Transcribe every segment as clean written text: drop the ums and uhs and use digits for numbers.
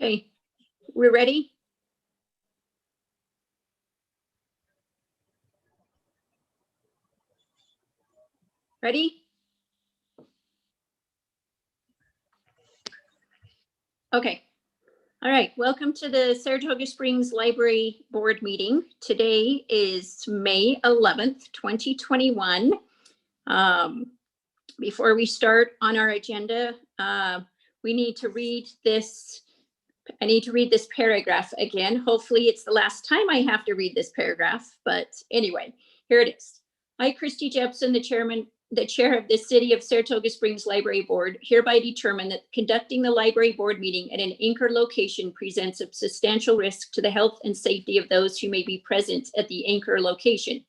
Okay, we're ready? Ready? Okay. All right, welcome to the Saratoga Springs Library Board meeting. Today is May 11th, 2021. Before we start on our agenda, we need to read this. I need to read this paragraph again. Hopefully it's the last time I have to read this paragraph, but anyway, here it is. I, Christy Jepson, the chair of the City of Saratoga Springs Library Board, hereby determine that conducting the library board meeting at an anchor location presents a substantial risk to the health and safety of those who may be present at the anchor location.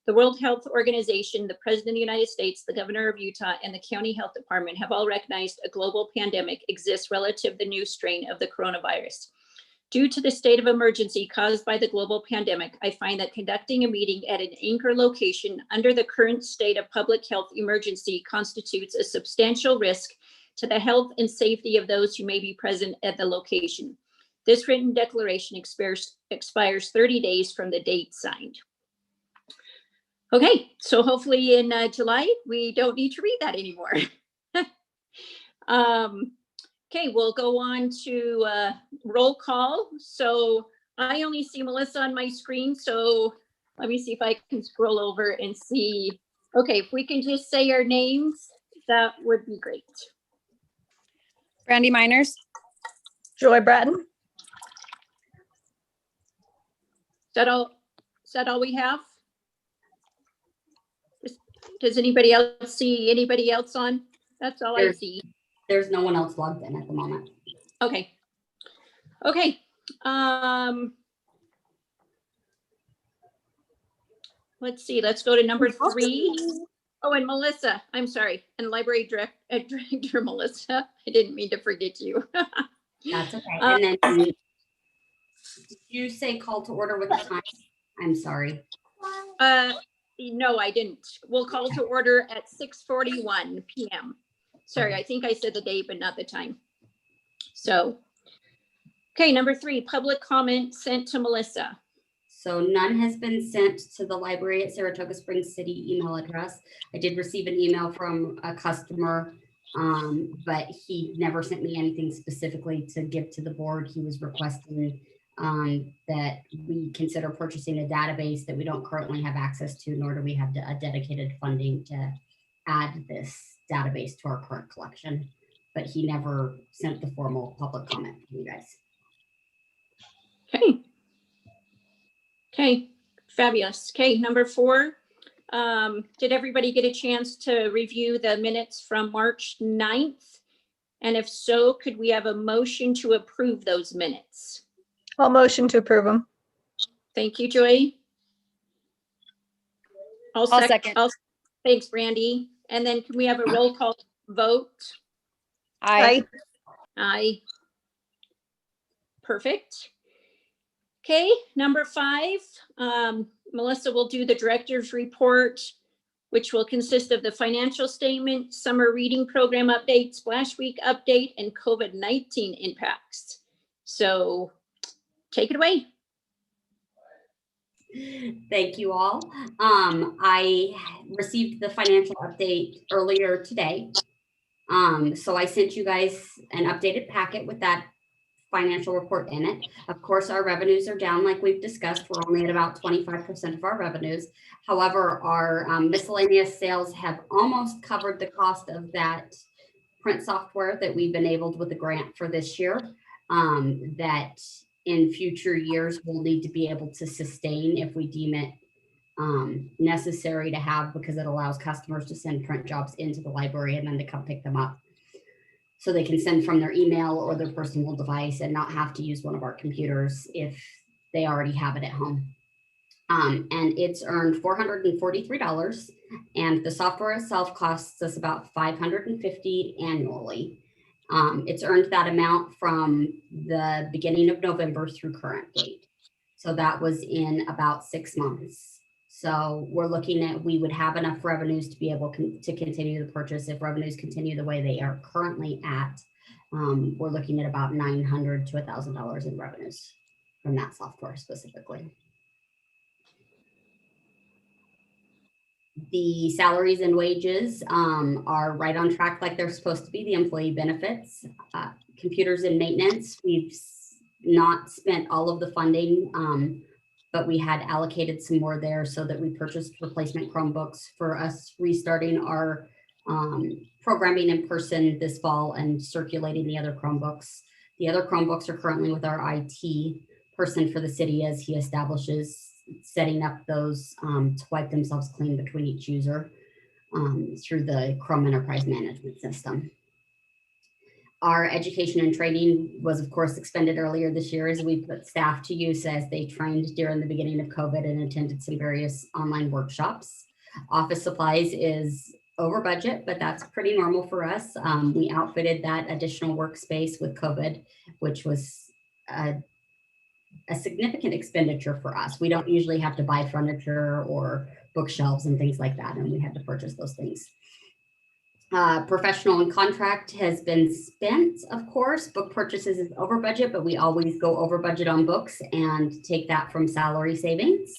The World Health Organization, the President of the United States, the Governor of Utah, and the County Health Department have all recognized a global pandemic exists relative to the new strain of the coronavirus. Due to the state of emergency caused by the global pandemic, I find that conducting a meeting at an anchor location under the current state of public health emergency constitutes a substantial risk to the health and safety of those who may be present at the location. This written declaration expires 30 days from the date signed. Okay, so hopefully in July, we don't need to read that anymore. Okay, we'll go on to roll call. So I only see Melissa on my screen, so let me see if I can scroll over and see. Okay, if we can just say our names, that would be great. Brandy Miners. Joy Bratton. Is that all we have? Does anybody else see anybody else on? That's all I see. There's no one else logged in at the moment. Okay. Okay. Let's see. Let's go to number 3. Oh, and Melissa, I'm sorry. And library director Melissa. I didn't mean to forget you. That's okay. And then did you say call to order with the time? I'm sorry. No, I didn't. We'll call to order at 6:41 p.m. Sorry, I think I said the date, but not the time. So, okay, number 3, public comment sent to Melissa. So none has been sent to the library at Saratoga Springs City email address. I did receive an email from a customer, but he never sent me anything specifically to give to the board. He was requesting that we consider purchasing a database that we don't currently have access to, nor do we have a dedicated funding to add this database to our current collection, but he never sent the formal public comment to you guys. Okay. Okay, fabulous. Okay, number 4. Did everybody get a chance to review the minutes from March 9th? And if so, could we have a motion to approve those minutes? I'll motion to approve them. Thank you, Joy. I'll second. Thanks, Brandy. And then can we have a roll call vote? Aye. Aye. Perfect. Okay, number 5, Melissa will do the director's report, which will consist of the financial statement, summer reading program update, Splash Week update, and COVID-19 impacts. So take it away. Thank you all. I received the financial update earlier today. So I sent you guys an updated packet with that financial report in it. Of course, our revenues are down like we've discussed. We're only at about 25% of our revenues. However, our miscellaneous sales have almost covered the cost of that print software that we've enabled with the grant for this year, that in future years we'll need to be able to sustain if we deem it necessary to have, because it allows customers to send print jobs into the library and then to come pick them up. So they can send from their email or their personal device and not have to use one of our computers if they already have it at home. And it's earned $443, and the software itself costs us about $550 annually. It's earned that amount from the beginning of November through current date. So that was in about 6 months. So we're looking at, we would have enough revenues to be able to continue the purchase if revenues continue the way they are currently at. we're looking at about $900 to $1,000 in revenues from that software specifically. The salaries and wages are right on track like they're supposed to be. The employee benefits, computers and maintenance, we've not spent all of the funding, but we had allocated some more there so that we purchased replacement Chromebooks for us restarting our programming in person this fall and circulating the other Chromebooks. The other Chromebooks are currently with our IT person for the city as he establishes setting up those to wipe themselves clean between each user through the Chrome Enterprise Management System. Our education and training was, of course, expended earlier this year as we put staff to use as they trained during the beginning of COVID and attended some various online workshops. Office supplies is over budget, but that's pretty normal for us. We outfitted that additional workspace with COVID, which was a significant expenditure for us. We don't usually have to buy furniture or bookshelves and things like that, and we had to purchase those things. Professional and contract has been spent, of course. Book purchases is over budget, but we always go over budget on books and take that from salary savings.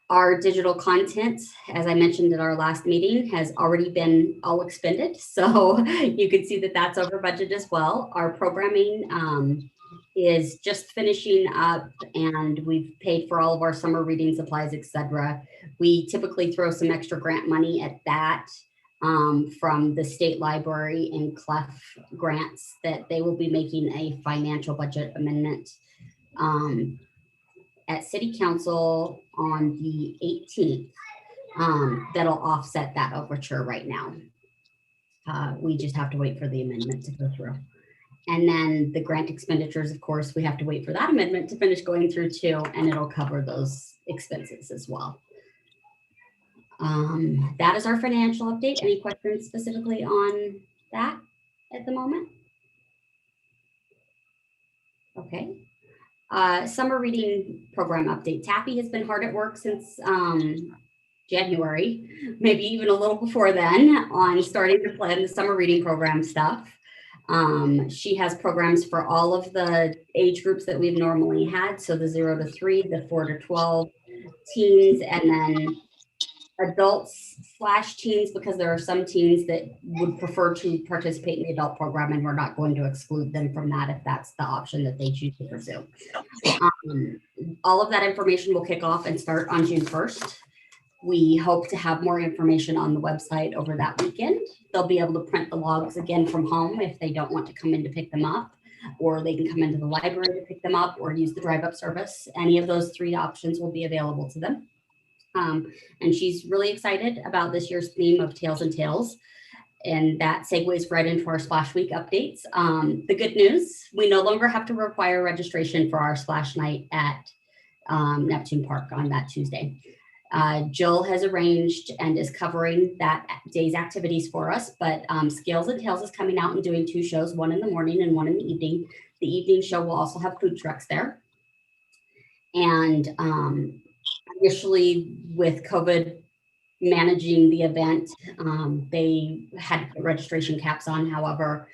Our digital content, as I mentioned at our last meeting, has already been all expended. So you can see that that's over budget as well. Our programming is just finishing up and we've paid for all of our summer reading supplies, etc. We typically throw some extra grant money at that from the state library and CLEF grants that they will be making a financial budget amendment at City Council on the 18th that'll offset that overture right now. We just have to wait for the amendment to go through. And then the grant expenditures, of course, we have to wait for that amendment to finish going through too, and it'll cover those expenses as well. That is our financial update. Any questions specifically on that at the moment? Okay. Summer reading program update. Taffy has been hard at work since January, maybe even a little before then, on starting to plan the summer reading program stuff. She has programs for all of the age groups that we've normally had. So the 0 to 3, the 4 to 12 teens, and then adults / teens, because there are some teens that would prefer to participate in the adult program, and we're not going to exclude them from that if that's the option that they choose to pursue. All of that information will kick off and start on June 1st. We hope to have more information on the website over that weekend. They'll be able to print the logs again from home if they don't want to come in to pick them up, or they can come into the library to pick them up or use the drive-up service. Any of those 3 options will be available to them. And she's really excited about this year's theme of Tales and Tales. And that segues right into our Splash Week updates. The good news, we no longer have to require registration for our Splash Night at Neptune Park on that Tuesday. Jill has arranged and is covering that day's activities for us, but Scales and Tales is coming out and doing 2 shows, one in the morning and one in the evening. The evening show will also have food trucks there. And initially with COVID managing the event, they had registration caps on. However,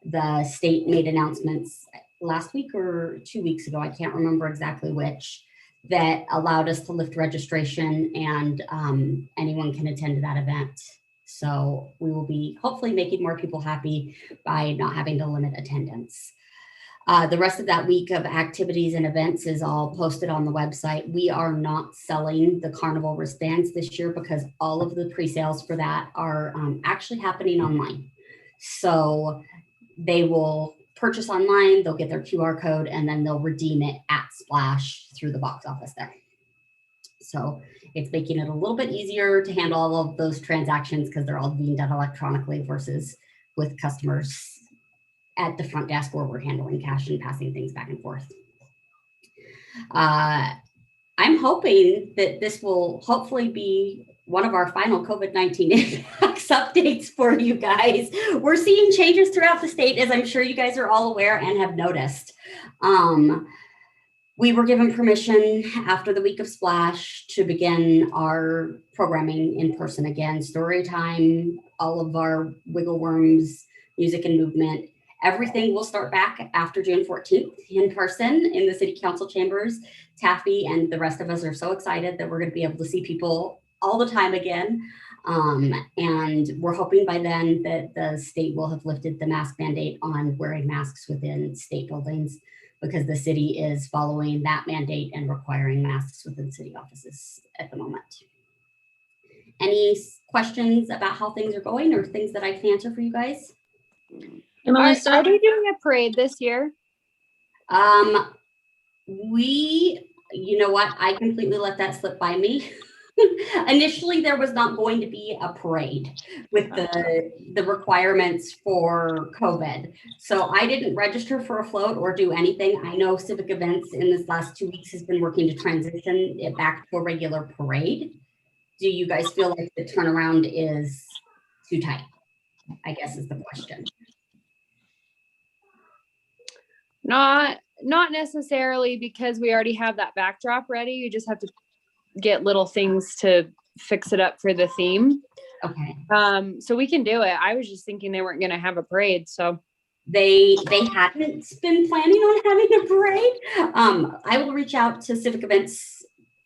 the state made announcements last week or 2 weeks ago, I can't remember exactly which, that allowed us to lift registration and anyone can attend that event. So we will be hopefully making more people happy by not having to limit attendance. The rest of that week of activities and events is all posted on the website. We are not selling the carnival wristbands this year because all of the pre-sales for that are actually happening online. So they will purchase online, they'll get their QR code, and then they'll redeem it at Splash through the box office there. So it's making it a little bit easier to handle all of those transactions because they're all being done electronically versus with customers at the front desk where we're handling cash and passing things back and forth. I'm hoping that this will hopefully be one of our final COVID-19 impacts updates for you guys. We're seeing changes throughout the state, as I'm sure you guys are all aware and have noticed. We were given permission after the week of Splash to begin our programming in person again, story time, all of our Wiggle Worms, music and movement. everything will start back after June 14th in person in the city council chambers. Taffy and the rest of us are so excited that we're going to be able to see people all the time again. And we're hoping by then that the state will have lifted the mask mandate on wearing masks within state buildings, because the city is following that mandate and requiring masks within city offices at the moment. Any questions about how things are going or things that I can answer for you guys? And Melissa? Are they doing a parade this year? You know what? I completely let that slip by me. Initially, there was not going to be a parade with the requirements for COVID. So I didn't register for a float or do anything. I know Civic Events in this last 2 weeks has been working to transition it back to a regular parade. Do you guys feel like the turnaround is too tight? I guess is the question. Not necessarily, because we already have that backdrop ready. You just have to get little things to fix it up for the theme. Okay. So we can do it. I was just thinking they weren't going to have a parade. So they hadn't been planning on having a parade. I will reach out to Civic Events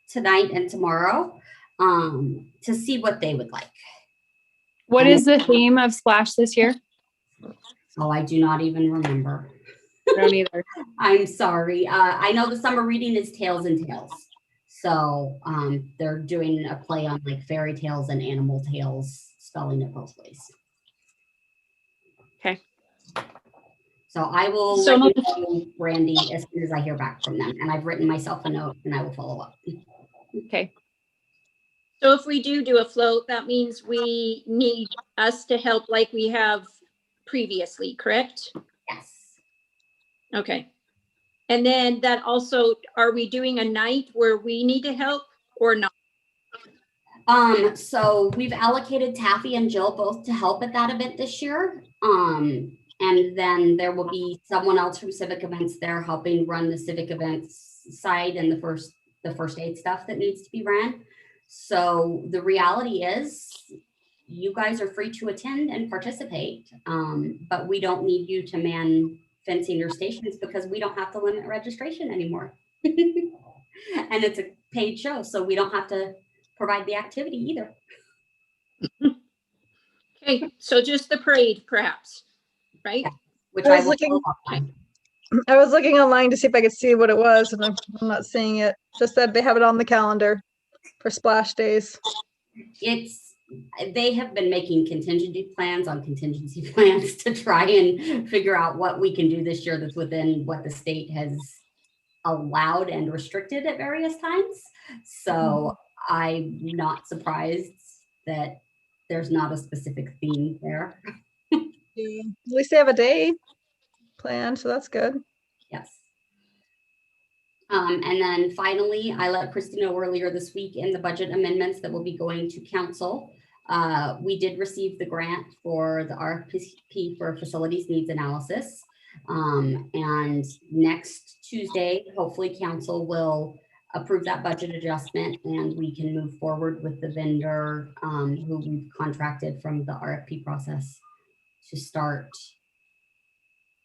tonight and tomorrow to see what they would like. what is the theme of Splash this year? Oh, I do not even remember. I don't either. I'm sorry. I know the summer reading is Tales and Tales. So they're doing a play on like fairy tales and animal tales, spelling it both ways. Okay. So I will let you know, Brandy, as soon as I hear back from them. And I've written myself a note and I will follow up. Okay. So if we do a float, that means we need us to help like we have previously, correct? Yes. Okay. And then that also, are we doing a night where we need to help or not? So we've allocated Taffy and Jill both to help at that event this year. And then there will be someone else from Civic Events there helping run the Civic Events side and the first aid stuff that needs to be ran. So the reality is you guys are free to attend and participate, but we don't need you to man fencing or stations because we don't have to limit registration anymore. And it's a paid show, so we don't have to provide the activity either. Okay, so just the parade perhaps, right? Which I I was will looking- follow up on. I was looking online to see if I could see what it was, and I'm not seeing it. Just that they have it on the calendar for Splash Days. They have been making contingency plans to try and figure out what we can do this year that's within what the state has allowed and restricted at various times. So I'm not surprised that there's not a specific theme there. Yeah. At least they have a day planned, so that's good. Yes. And then finally, I let Christy know earlier this week in the budget amendments that will be going to council. We did receive the grant for the RFP for facilities needs analysis. And next Tuesday, hopefully council will approve that budget adjustment and we can move forward with the vendor who we've contracted from the RFP process to start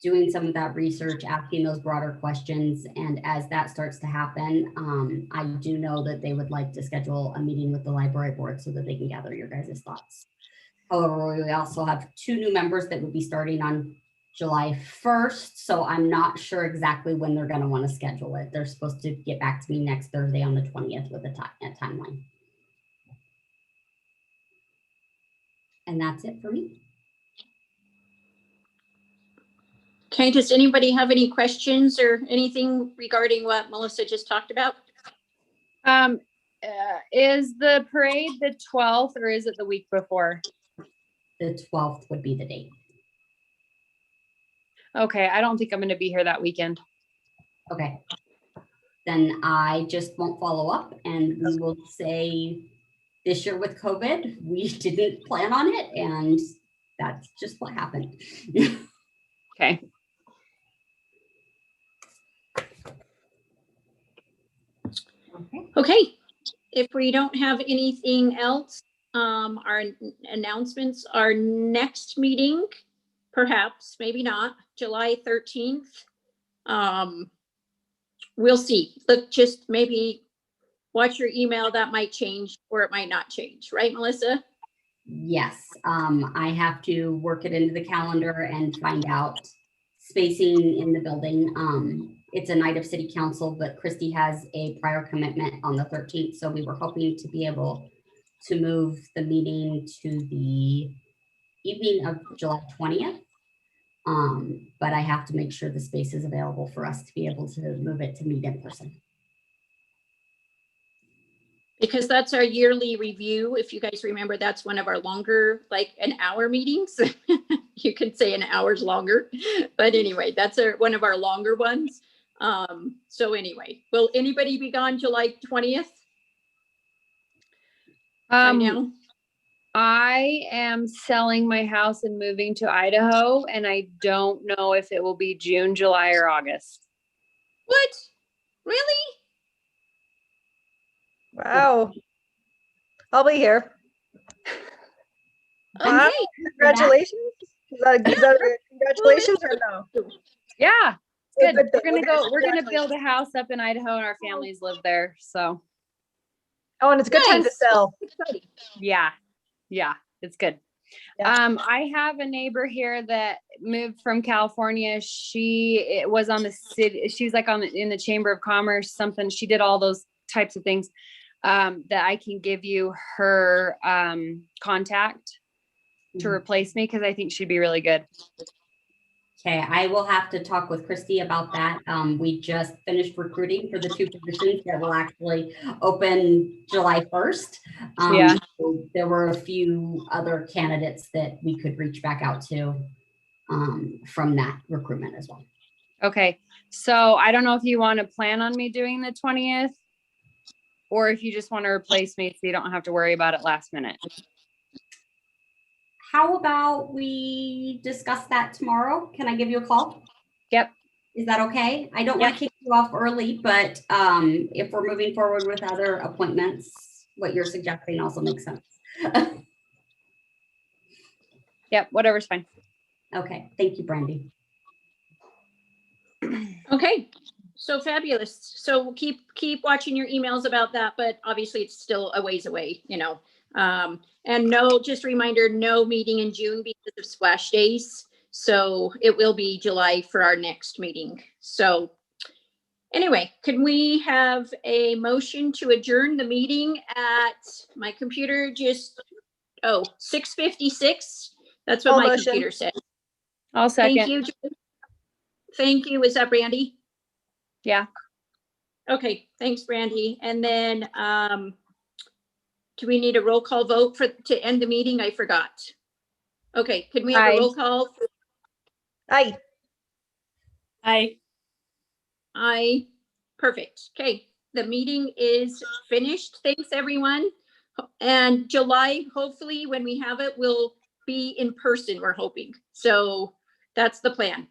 doing some of that research, asking those broader questions. And as that starts to happen, I do know that they would like to schedule a meeting with the library board so that they can gather your guys' thoughts. However, we also have 2 new members that would be starting on July 1st. So I'm not sure exactly when they're going to want to schedule it. They're supposed to get back to me next Thursday on the 20th with a timeline. And that's it for me. Okay, does anybody have any questions or anything regarding what Melissa just talked about? Is the parade the 12th or is it the week before? The 12th would be the date. Okay, I don't think I'm going to be here that weekend. Okay. Then I just won't follow up and we will say this year with COVID, we didn't plan on it and that's just what happened. Okay. Okay, if we don't have anything else, our announcements, our next meeting perhaps, maybe not, July 13th. We'll see. Look, just maybe watch your email. That might change or it might not change. Right, Melissa? Yes, I have to work it into the calendar and find out spacing in the building. It's a night of city council, but Christy has a prior commitment on the 13th. So we were hoping to be able to move the meeting to the evening of July 20th. But I have to make sure the space is available for us to be able to move it to meet in person. Because that's our yearly review. If you guys remember, that's one of our longer, like an hour meetings. You could say an hour's longer, but anyway, that's one of our longer ones. So anyway, will anybody be gone July 20th? Right now? I am selling my house and moving to Idaho, and I don't know if it will be June, July, or August. What? Really? Wow. I'll be here. Wow. Okay. Congratulations. Is that a congratulations or no? Yeah, it's good. Good thing. We're gonna build a house up in Idaho, and our families live there. So Oh, and it's a good time to Nice. sell. Exciting. yeah, it's good. Yeah. I have a neighbor here that moved from California. She was on the city. She's like in the Chamber of Commerce, something. She did all those types of things. That I can give you her contact to replace me, because I think she'd be really good. Okay, I will have to talk with Christy about that. We just finished recruiting for the 2 positions that will actually open July 1st. Yeah. So there were a few other candidates that we could reach back out to from that recruitment as well. Okay. So I don't know if you want to plan on me doing the 20th, or if you just want to replace me so you don't have to worry about it last minute. How about we discuss that tomorrow? Can I give you a call? Yep. Is that okay? I don't want to kick you off early, but if we're moving forward with other appointments, what you're suggesting also makes sense. Yep. Whatever's fine. Okay. Thank you, Brandy. Okay. So fabulous. So keep watching your emails about that, but obviously it's still a ways away, you know. And no, just a reminder, no meeting in June because of splash days. So it will be July for our next meeting. So anyway, can we have a motion to adjourn the meeting at my computer just, 6:56? That's what All my motion. computer said. I'll second. Thank you. Thank you. Is that Brandy? Yeah. Okay, thanks, Brandy. And then do we need a roll call vote to end the meeting? I forgot. Okay, can we have Aye. a roll call? Aye. Aye. Aye. Perfect. Okay, the meeting is finished. Thanks, everyone. And July, hopefully, when we have it, will be in person, we're hoping. So that's the plan.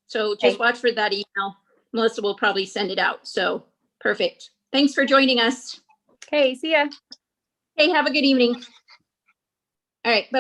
So just watch for that email. Melissa will probably send it out. So perfect. Thanks for joining us. Okay. See ya. Hey, have a good evening. All right. Bye.